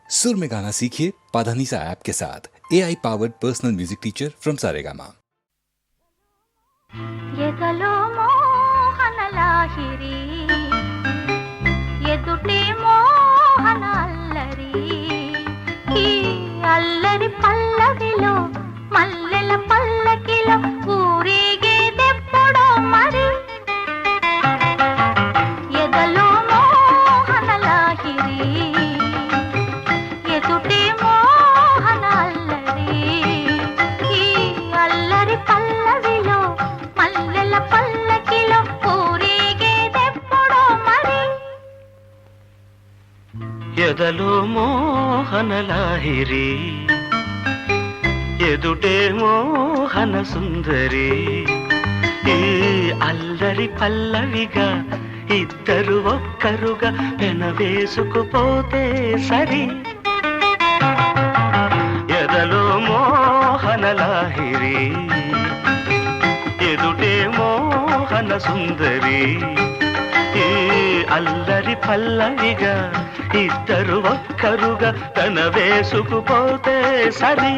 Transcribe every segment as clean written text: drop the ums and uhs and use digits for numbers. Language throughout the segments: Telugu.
सुर में गाना सीखिए पाधानीसा ऐप के साथ AI powered personal music teacher from Saregama. ఎదలో మోహన లాహిరి ఎదుటే మోహన అల్లరి ఈ అల్లరి పల్లవిలో మల్లెల పల్లకిలో ఊరేగేదెప్పుడో మరి ఎదలో మోహన లాహిరి ఎదుటే మోహన అల్లరి ఈ అల్లరి పల్లవిలో మల్లెల పల్లకిలో ఊరేగేదెప్పుడో మరి ఎదలో మోహన లాహిరి ఎదుటే మోహన సుందరి ఈ అల్లరి పల్లవిగా ఇద్దరు ఒక్కరుగా పెనవేసుకుపోతే సరి ఎదలో మోహన లాహిరి ఎదుటే మోహన సుందరి ఈ అల్లరి పల్లవిగా ఇద్దరు ఒక్కరుగా తన వేసుకుపోతే సరి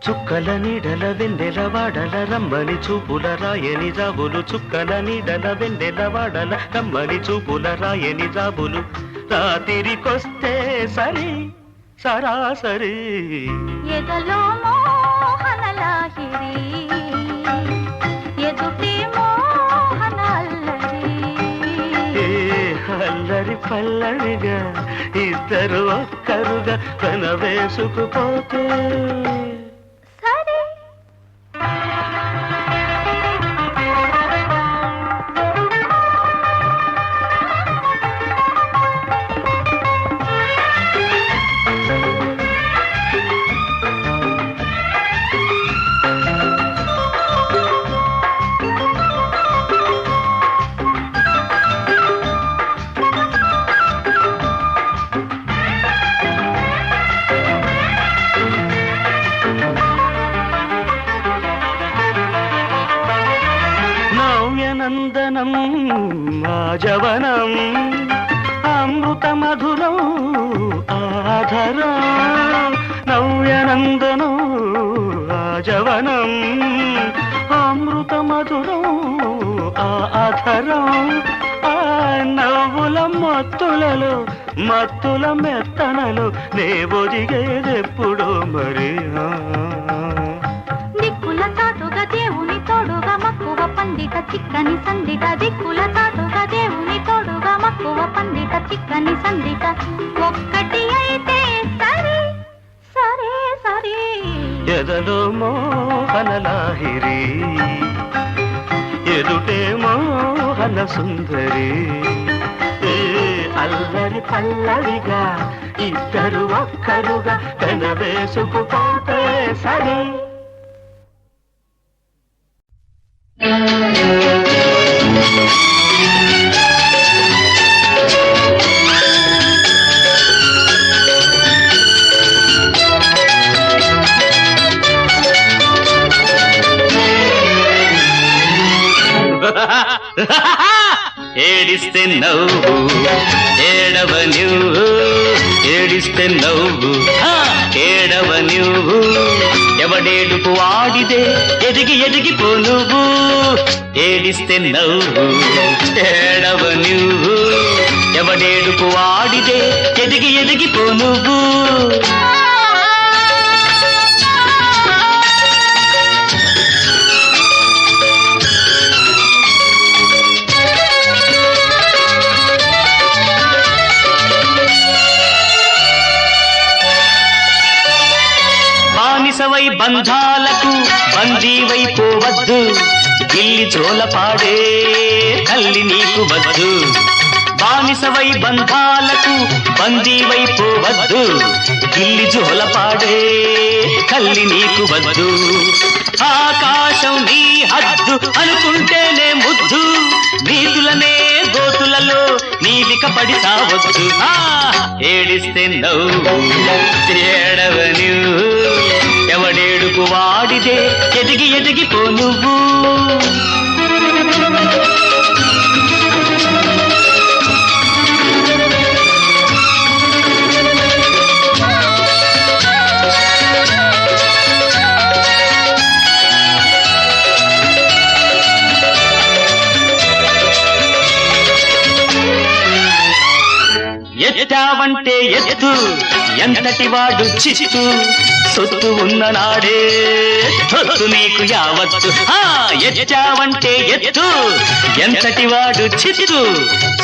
చుక్కల నీడల వెన్నెల వాడల రమ్మని చూపుల రాయని జాబులు చుక్కల నీడల వెన్నెల వాడల రమ్మని చూపుల రాయని జాబులు రాత్రికొస్తే సరి సరాసరి ఎదలో మోహన లాహిరి ఎదుటే మోహన అల్లరి అల్లరి పల్లవిగా ఇద్దరు ఒక్కరుగా తన వేసుకుపోతే నందనం ఆజవనం అమృత మధురం ఆధరం నవ్యనందనం ఆజవనం అమృత మధురం ఆధరం ఆ నవ్వుల మత్తులలో మత్తుల మెత్తనలు నే ఒదిగేదెప్పుడో మరి దిక్కుల చాటుగా దేవుని తోడుగా మక్కువ పండిట చిక్కని సందిట దిక్కుల చాటుగా దేవుని తోడుగా మక్కువ పండిట చిక్కని సందిట ఒక్కటి అయితే సరే సరే సరే ఎదలో మోహన లాహిరి ఎదుటే మోహన సుందరి అల్లరి పల్లవిగా ఇద్దరు ఒక్కరుగా తన వేసుకుపోతే సరే ఏడిస్తే నవ్వు ఏడవ నువ్వు ఏడిస్తే నవ్వు ఏడవ నువ్వు ఎవడేడుపు ఆడిదే ఎదిగి ఎదిగిపో నువ్వు ఏడిస్తే నవ్వు ఏడవ నువ్వు ఎవడేడుపు వాడిదే ఎదిగి ఎదిగిపో నువ్వు. బానిసవై బంధాలకు బందీవై పోవద్దు, గిల్లి జోలపాడే కల్లి నీకు వద్దు. బానిసవై బంధాలకు బందీవై పోవద్దు, గిల్లి జోలపాడే కల్లి నీకు వద్దు. ఆకాశం నీ హద్దు అనుకుంటేనే ముద్దు, నీతులనే గోతులలో నీలిక పడి సావద్దు. ఏడిస్తే నవ్వు ఏడవ నువ్వు, ఎవడేడుపు వాడిదే ఎదిగి ఎదిగిపో నువ్వు. ఎత్తావంటే ఎత్తు ఎంతటి వాడు చిత్తు, సొత్తు ఉన్న నాడే తొత్తు నీకు యావత్తు. ఎత్తావంటే ఎత్తు ఎంతటి వాడు చిత్తు,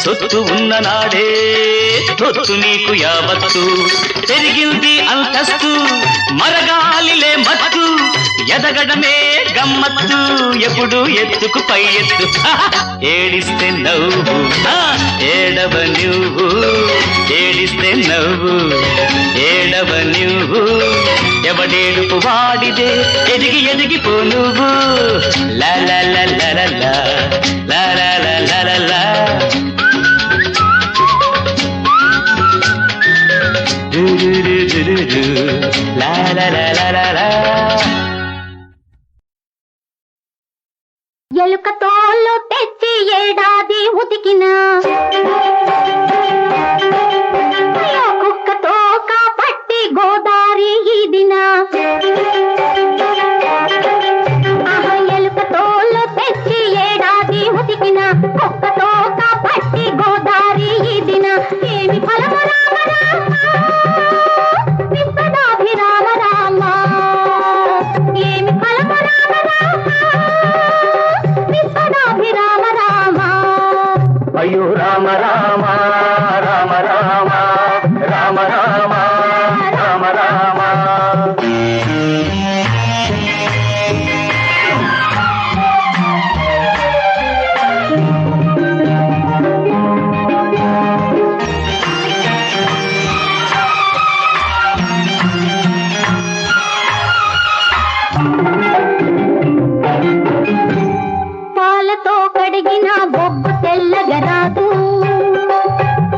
సొత్తు ఉన్న నాడే తొత్తు నీకు యావత్తు. పెరిగింది అంతస్తు మరగాలిలే మత్తు, ఎదగడమే గమ్మత్తు ఎప్పుడు ఎత్తుకు పై ఎత్తు. ఏడిస్తే నవ్వు ఏడవ నువ్వు, ఏడిస్తే నవ్వు ఏడవ నువ్వు, ఎవడేడుపు వాడిదే ఎదిగి ఎదిగిపో నువ్వు. లా లా లా లా లా లా లా లా లా లా లా. లా లా లా లా లా లా. ఎలుక తోలు తెచ్చి ఏడాది ఉతికిన, కుక్క తోక పట్టి గోదారి ఈదిన. ఎలుక తోలు తెచ్చి ఏడాది ఉతికిన, కుక్క తోక పట్టి గోదారి ఈదిన. ఏమి ఫలము రామ రామ విశ్వదాభిరామ రామ, ఏమి ఫలము రామ రామ విశ్వదాభిరామ రామ. అయ్యో రామ రామ రామ రామ రామ రామ రామ రామ. పాలతో కడిగిన బొగ్గు తెల్లగరాదు,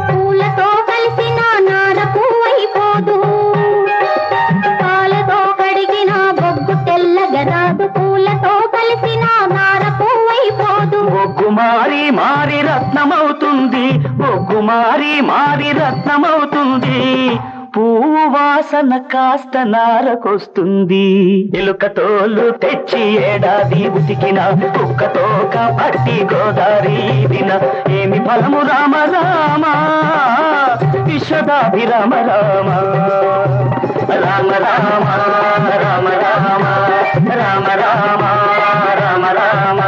పూలతో కలిసిన నార పువ్వైపోదు. పాలతో కడిగిన బొగ్గు తెల్లగరాదు, పూలతో కలిసిన నార పువ్వైపోదు. బొగ్గు మారి మారి రత్నమవుతుంది, బొగ్గు మారి మారి రత్నమవుతుంది. పువ్వు వాసన కాస్త నారకొస్తుంది. ఎలుక తోలు తెచ్చి ఏడాది ఉతికిన, కుక్కతో పట్టి గోదారి దిన. ఏమి ఫలము రామ రామ విశ్వదాభిరామ రామ. రామ రామ రామ రామ రామ రామ రామ రామ.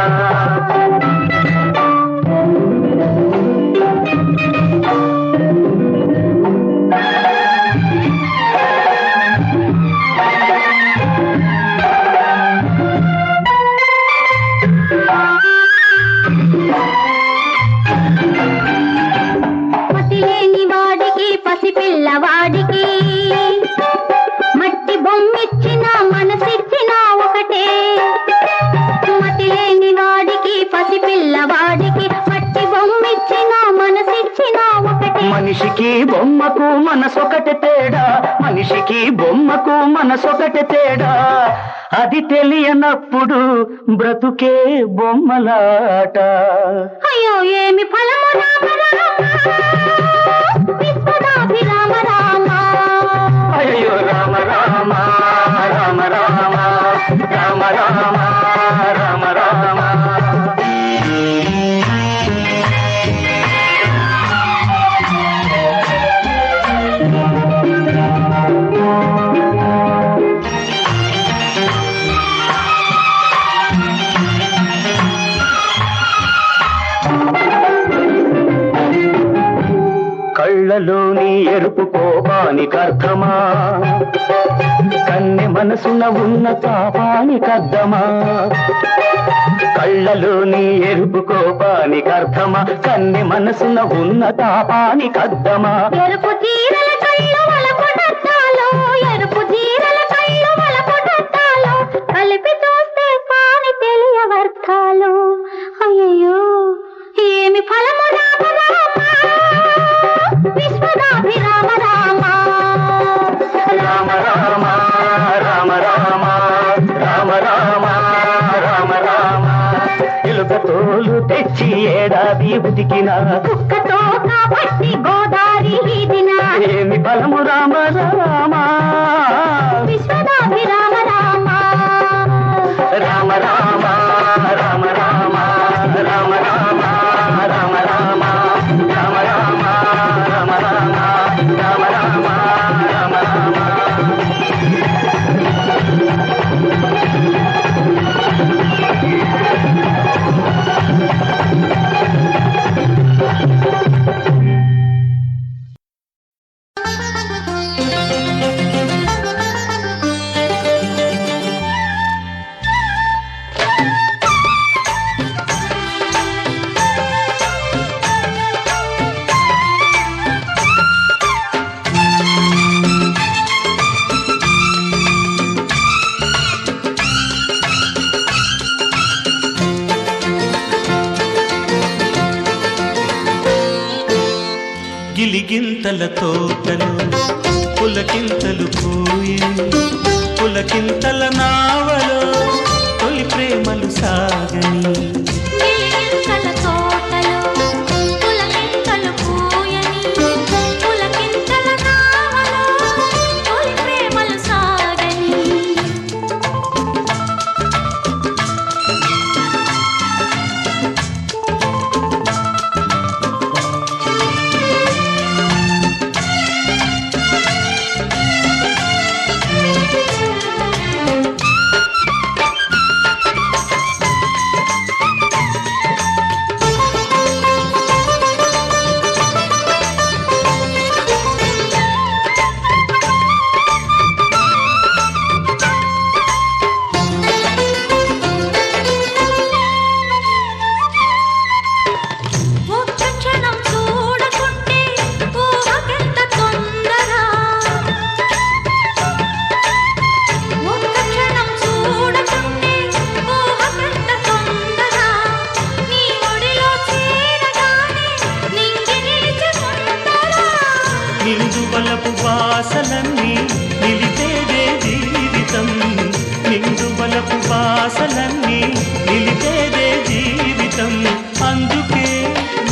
మతిలేని వాడికి పసిపిల్లవాడికి మట్టి బొమ్మిచ్చిన మనసిచ్చిన ఒకటే. మతిలేని వాడికి పసిపిల్లవాడికి మట్టి బొమ్మిచ్చిన మనసిచ్చిన ఒకటే. మనిషికి బొమ్మకు మనసొకటి తేడా, మనిషికి బొమ్మకు మనసొకటి తేడా. అది తెలియనప్పుడు బ్రతుకే బొమ్మలాట. అయ్యో ఏమి ఫలము రామ రామ విశ్వదాభిరామ రామ. అయ్యో రామ రామ రామ రామ రామ రామ రామ రామ. కళ్ళలోని ఎరుపు కోపానికి అర్థమా, కన్నె మనసున ఉన్న తాపానికి అర్థమా. కళ్ళలోని ఎరుపు కోపానికి అర్థమా, కన్నె మనసున ఉన్న తాపానికి అర్థమా. ఎరుపు చీరల కళ్ళు వలపడతాలో, ఎరుపు చీరల కళ్ళు వలపడతాలో, కలిపి చూస్తే కాని తెలియవర్థాలు. అయ్యయ్యో ఏమి ఫలము రామ రామ, విశ్వదాభిరామ రామ. రామ రామ రామ రామ రామ రామ రామ రామ. ఎలుక తోలు తెచ్చి ఏడాది ఉతికిన, కుక్కతో కాబట్టి గోదారి వీధిన, ఏమి ఫలము రామ రామ. విశ్వదాభిరామ రామ. రామ రామ రామ రామ రామ రామ రామ రామ రామ రామ రామ రామ రామ రామ రామ. గిలిగింతల తోటలు పులకింతలు పూయి, పులకింతల నావలో తొలి ప్రేమలు సాగని. గిలిగింతల తోటలో పులకింతలు పూయని, పులకింతల నావలో తొలి ప్రేమలు సాగని. ఒక్క క్షణం చూడకుంటే ఊహకెంత తొందర, ఒక్క క్షణం చూడకుంటే ఊహకెంత తొందర. నీ ఒడిలో చేరగానే నింగి నిలిచి ముందర. నిండు బలపు బాసలన్నీ నిలిపేదే జీవితం, నిండు బలపు బాసలన్నీ నిలిపేదే జీవితం. అందుకే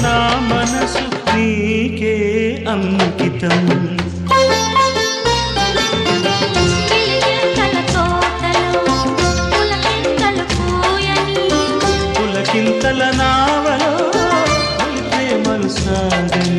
నా మనసు నీకే అంకితం. గిలిగింతల తోటలో పులకింతలు పూయని, పులకింతల నావలో తొలి ప్రేమలు సాగని.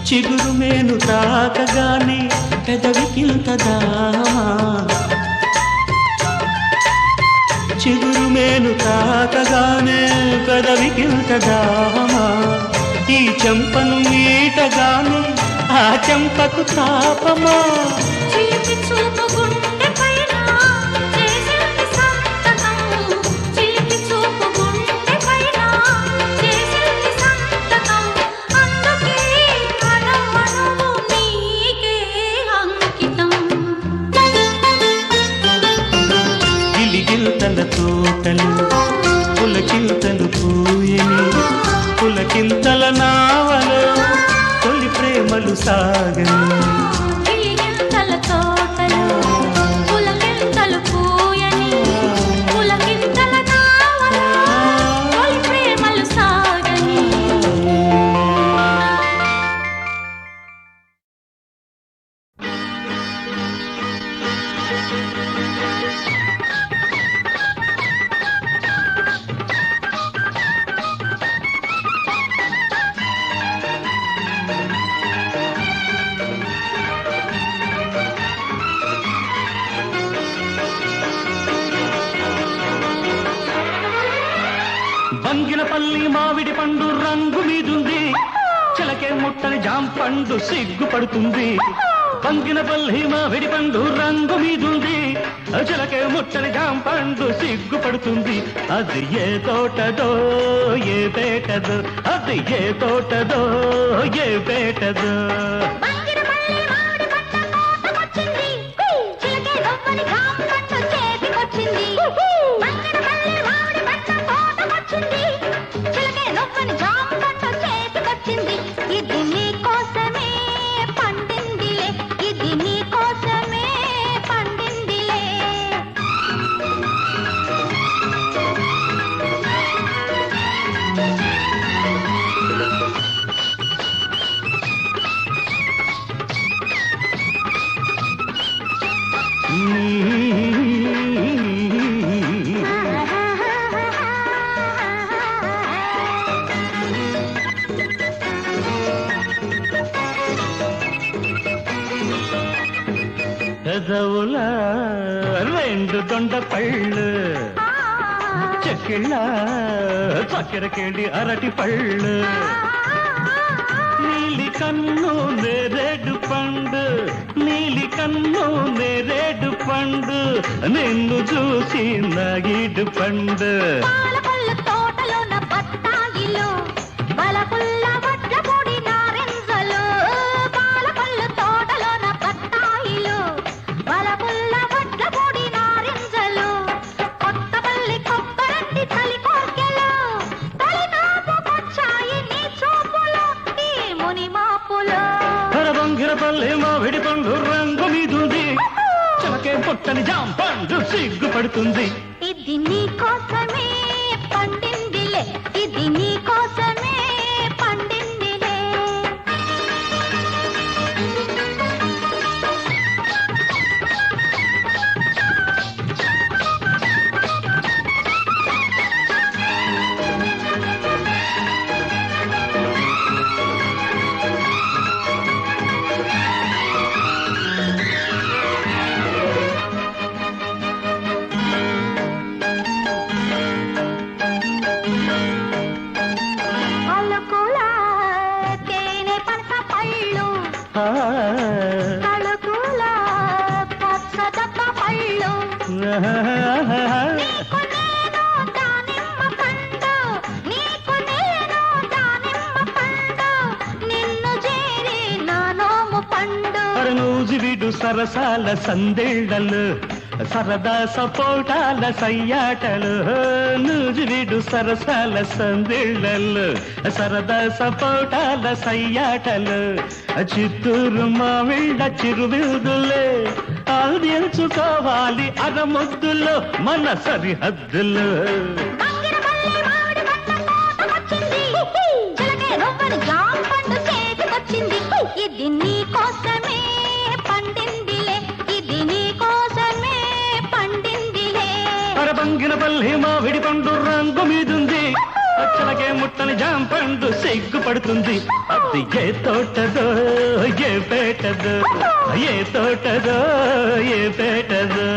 చిగురు మేను తాకగానే పెదవికింత దామా, చిగురు మేను తాకగానే పెదవికింత దామా. ఈ చెంపను మీటగానే ఆ చెంపకు తాపమా. చిలిపి చూపు గుండె పైన చేసింది సంతకం, చిలిపి చూపు గుండె పైన చేసింది సంతకం. అందుకే అణువణువు నీకే అంకితం. గిలిగింతల తోటలు పులకింతలు పూయని, పులకింతల నావలో తొలి ప్రేమలు సాగని. గిలిగింతల తోటలో పులకింతలు పూయని, పులకింతల నావలో బంగినపల్లి మామిడి పండు రంగు మీదుంది చిలకే ముట్టని జాంపండు సిగ్గుపడుతుంది బంగినపల్లి మామిడి పండు రంగు మీదుంది చిలకే ముట్టని జాంపండు సిగ్గుపడుతుంది అది ఏ తోటదో ఏ పేటదో అది ఏ తోటదో ఏ పేటదో బంగినపల్లి మామిడి పంట తోటకొచ్చింది చిలకే నవ్వని జాంపండు చేతికొచ్చింది బంగినపల్లి మామిడి పంట తోటకొచ్చింది చిలకే నవ్వని జాంపండు చేతికొచ్చింది ఇది నీ కోసమే పండిందిలే ఇది నీ కోసమే పండిందిలే పెదవుల రెండు దొండ పళ్ళు చెక్కిళ్ళ చక్కెరకేళి అరటి పళ్ళు నీలి కన్ను నేరేడు పండు నీలి కన్ను నేరేడు పండు నిన్ను చూసి నగిడు పండు పాలపల్ల తోటలోన బత్తాయిలు బలపుల్ల వడ్ల పొడి నారింజలు పాలపల్ల తోటలోన బత్తాయిలు బలపుల్ల వడ్ల పొడి నారింజలు కొత్తపల్లి కొబ్బరంటి తలి కోర్కెలు తలినాపుకొచ్చాయి నీ చూపులు నీ ముని మాపులు బంగిరపల్లి మామిడి పండు రంగు మీదుంది చిలకే పుట్టని జాంపండు సిగ్గుపడుతుంది ఇది నీ కోసమే పండిందిలే ఇది నీ కోసమే పండిందిలే అలకుల తేనె పనస పళ్ళు తలుకుల పచ్చదప్ప పళ్ళు నీకు నేను దానిమ్మ పండు నీకు నేను దానిమ్మ పండు నిన్ను చేరి నా నోము పండు నూజివిడు సరసాల సందేళ్లలు సరదా సపోటాల సయ్యాటలు నూజివిడు సరసాల సందేళ్లలు సరదా సపోటాల సయ్యాటలు చిత్తూరు మామిళ్ళ చిరువిరుదులే ఆల్దించుకోవాలి అరముద్దులు మన సరిహద్దులు బంగినపల్లి మామిడి పంట తోటకొచ్చింది చిలకే నవ్వని జాంపండు చేతికొచ్చింది ఇది నీ కోసమే పండిందిలే ఇది నీ కోసమే పండిందిలే బంగినపల్లి మామిడి పండు రంగు మీదుంది చిలకే ముట్టని జాంపండు సిగ్గుపడుతుంది అది ఏ తోటదో ఏ పేటదో ఏ తోటదో ఏ పేటదో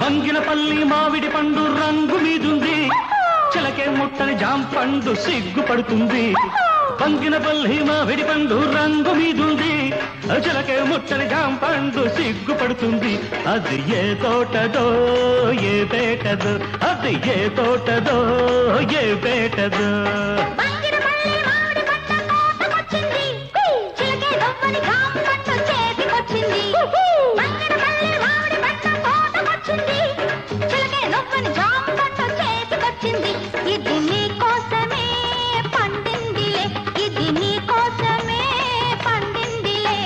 బంగినపల్లి మామిడి పండు రంగు మీదుంది చిలకే ముట్టని జాంపండు సిగ్గుపడుతుంది బంగినపల్లి మామిడి పండు రంగు మీదుంది చిలకే ముట్టని జాంపండు సిగ్గుపడుతుంది అది ఏ తోటదో ఏ పేటదో అది ఏ తోటదో ఏ పేటదో బంగినపల్లి మామిడి పంట తోటకొచ్చింది చిలకే నవ్వని జాంపండు చేతికొచ్చింది బంగినపల్లి మామిడి పంట తోటకొచ్చింది చిలకే నవ్వని జాంపండు చేతికొచ్చింది ఇది నీ కోసమే పండిందిలే ఇది నీ కోసమే పండిందిలే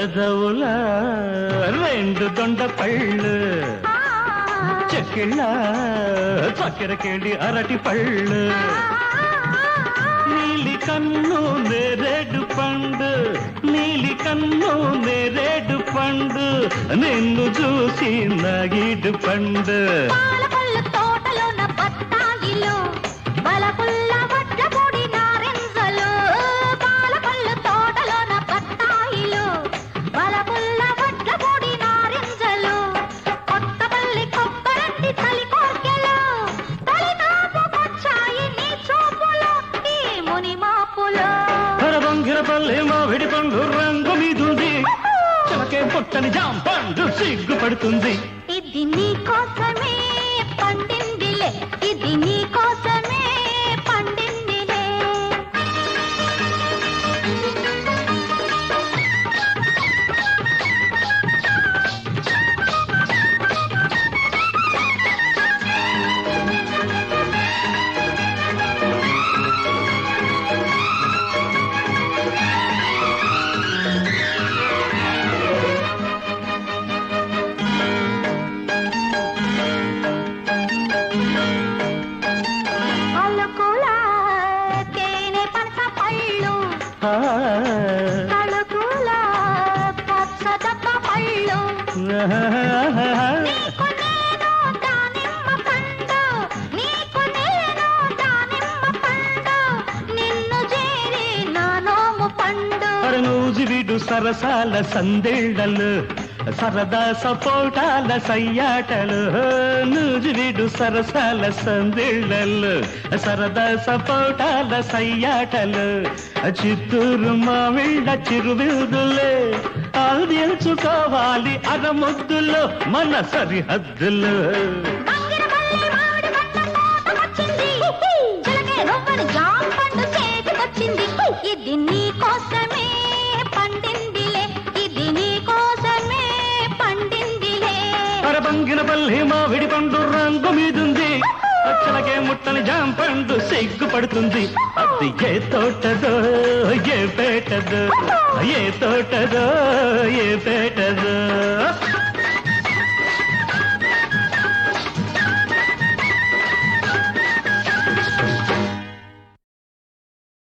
పెదవుల రెండు దొండ పళ్ళు చెక్కిళ్ళ చక్కెరకేళి అరటి పళ్ళు నీలి కన్ను నేరేడు పండు నీలి కన్ను నేరేడు పండు నిన్ను చూసి నాగిడు పండు పాలపళ్ళు తోటలోన బత్తాయిలు బలపుల్ల వడ్ల పొడి నారింజలు పాలపళ్ళు తోటలోన బత్తాయిలు బలపుల్ల వడ్ల పొడి నారింజలు కొత్తపల్లి కొబ్బరంటి తలి కోర్కెలు తలినాపుకొచ్చాయి నీ చూపులు ఈ ముని మాపులు బంగిరపల్లి మామిడి పండు రంగు మీదుంది చిలకే పొట్టని జాం పండు సిగ్గుపడుతుంది ఇది నీ కోసమే పండిందిలే ఇది నీ కోసమే పండిందిలే అలకుల తేనె పనస పళ్ళు తలుకుల పచ్చదప్ప పళ్ళు నీకు నేను దానిమ్మ పండు నీకు నేను దానిమ్మ పండు నిన్ను చేరి నా నోము పండు అరనూజు విడు సరసాల సందేళ్లలు సరదా సపోటాల సయ్యాటలు నూజు విడు సరసాల సందేళ్లలు సరదా సపోటాల సయ్యాటలు చిత్తూరు మావిళ్ళ చిరువిదులే ఆదించుకోవాలి అరముద్దులో మన సరిహద్దులు బంగిరపల్లి మామిడి పండు కోతకొచ్చింది చిలకే రొవ్వని జామ పండు చేతికొచ్చింది ఇది నీ కోసమే పండిందిలే ఇది నీ కోసమే పండిందిలే అరబంగినపల్లి మామిడి పండు రంగు మీదుంది చిలకే ముట్టని జాం పండు సిగ్గుపడుతుంది అది ఏ తోటదో ఏ పేటదో ఏ తోటదో ఏ పేటదో